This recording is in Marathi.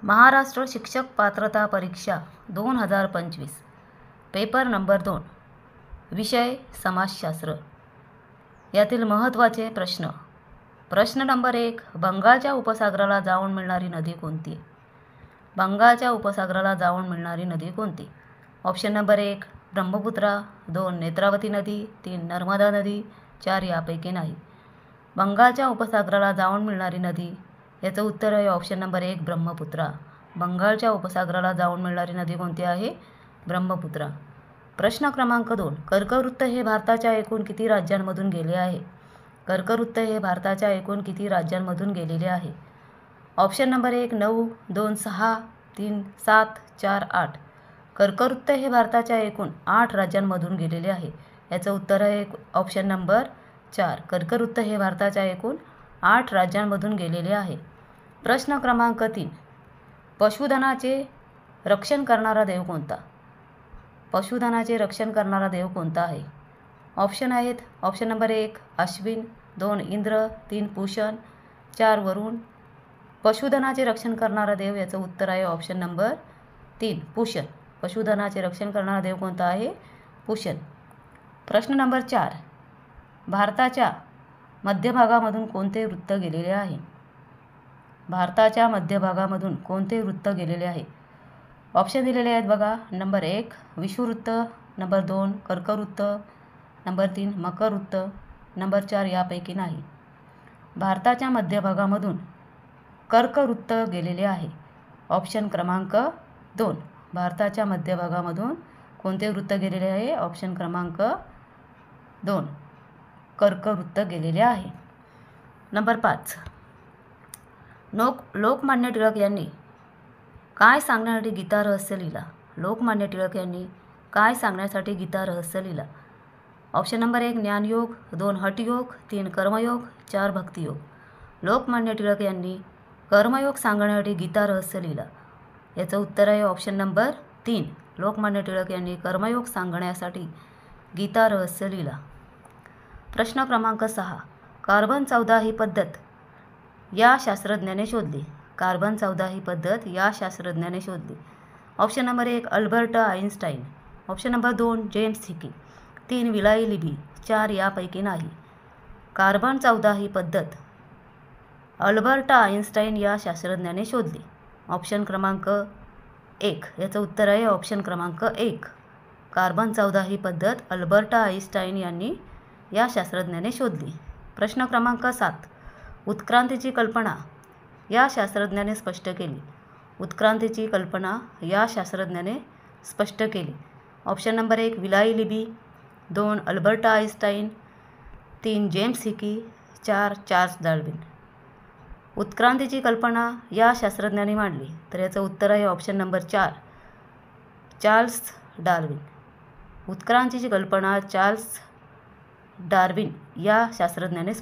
महाराष्ट्र शिक्षक पात्रता परीक्षा 2025 पेपर नंबर 2 विषय समाजशास्त्र यातील महत्त्वाचे प्रश्न। प्रश्न नंबर 1, बंगालच्या उपसागराला जाऊन मिळणारी नदी कोणती? बंगालच्या उपसागराला जाऊन मिळणारी नदी कोणती? ऑप्शन नंबर 1 ब्रह्मपुत्रा, 2 नेत्रावती नदी, 3 नर्मदा नदी, 4 यापैकी नाही। बंगालच्या उपसागराला जाऊन मिळणारी नदी याचं उत्तर आहे ऑप्शन नंबर 1 ब्रह्मपुत्रा। बंगालच्या उपसागराला जाऊन मिळणारी नदी कोणती आहे? ब्रह्मपुत्रा। प्रश्न क्रमांक 2, कर्कवृत्त हे भारताच्या एकूण किती राज्यांमधून गेले आहे? कर्कवृत्त हे भारताच्या एकूण किती राज्यांमधून गेलेले आहे? Option number 1 9, 2 6, 3 7, 4 8। कर्कवृत्त हे भारताच्या एकूण 8 राज्यांमधून गेलेले आहे। याचं उत्तर आहे ऑप्शन नंबर 4 कर्कवृत्त हे भारताच्या एकूण 8 राज्यांमधून गेलेले आहे। प्रश्न क्रमांक 3, पशुधनाचे रक्षण करणारा देव कोणता? पशुधनाचे रक्षण करणारा देव कोणता आहे? ऑप्शन आहेत ऑप्शन नंबर 1 अश्विन, 2 इंद्र, 3 पूषण, 4 वरुण। पशुधनाचे रक्षण करणारा देव याचं उत्तर आहे ऑप्शन नंबर 3 पूषण। पशुधनाचे रक्षण करणारा देव कोणता आहे? पूषण। प्रश्न नंबर 4, भारताच्या मध्यभागामधून कोणते वृत्त गेलेले आहे? भारताच्या मध्यभागामधून कोणते वृत्त गेलेले आहे? ऑप्शन दिलेले आहेत बघा। नंबर 1 विषुववृत्त, नंबर 2 कर्कवृत्त, नंबर 3 मकरवृत्त, नंबर 4 यापैकी नाही। भारताच्या मध्यभागामधून कर्कवृत्त गेलेले आहे। ऑप्शन क्रमांक 2 भारताच्या मध्यभागामधून कोणते वृत्त गेलेले आहे? ऑप्शन क्रमांक 2 कर्कवृत्त गेलेले आहे। नंबर 5, लोकमान्य टिळक यांनी काय सांगण्यासाठी गीता रहस्य लिहिला? लोकमान्य टिळक यांनी काय सांगण्यासाठी गीता रहस्य लिहिला? ऑप्शन नंबर 1 ज्ञानयोग, 2 हठयोग, 3 कर्मयोग, 4 भक्तियोग। लोकमान्य टिळक यांनी कर्मयोग सांगण्यासाठी गीता रहस्य लिहिला। याचं उत्तर आहे ऑप्शन नंबर 3 लोकमान्य टिळक यांनी कर्मयोग सांगण्यासाठी गीता रहस्य लिहिला। प्रश्न क्रमांक 6, कार्बन 14 ही पद्धत या शास्त्रज्ञाने शोधली। कार्बन 14 ही पद्धत या शास्त्रज्ञाने शोधली। Option number 1 Albert Einstein, option number 2 James Hicky, 3 Willard Libby, 4 यापैकी नाही। कार्बन 14 ही पद्धत अल्बर्ट आइन्स्टाईन या शास्त्रज्ञाने शोधली। ऑप्शन क्रमांक 1 याचं उत्तर आहे ऑप्शन क्रमांक 1 कार्बन 14 ही पद्धत अल्बर्ट आइन्स्टाईन यांनी या शास्त्रज्ञाने शोधली। प्रश्न क्रमांक 7, उत्क्रांतीची कल्पना या शास्त्रज्ञाने स्पष्ट केली। उत्क्रांतीची कल्पना या शास्त्रज्ञाने स्पष्ट केली। Option number 1 Willard Libby, 2 Albert Einstein, 3 James Hickey, 4 Charles Darwin. उत्क्रांतीची कल्पना या शास्त्रज्ञाने मांडली, तर याचं उत्तर आहे ऑप्शन नंबर 4 चार्ल्स डार्विन। उत्क्रांतीची कल्पना चार्ल्स डार्विन या शास्त्रज्ञाने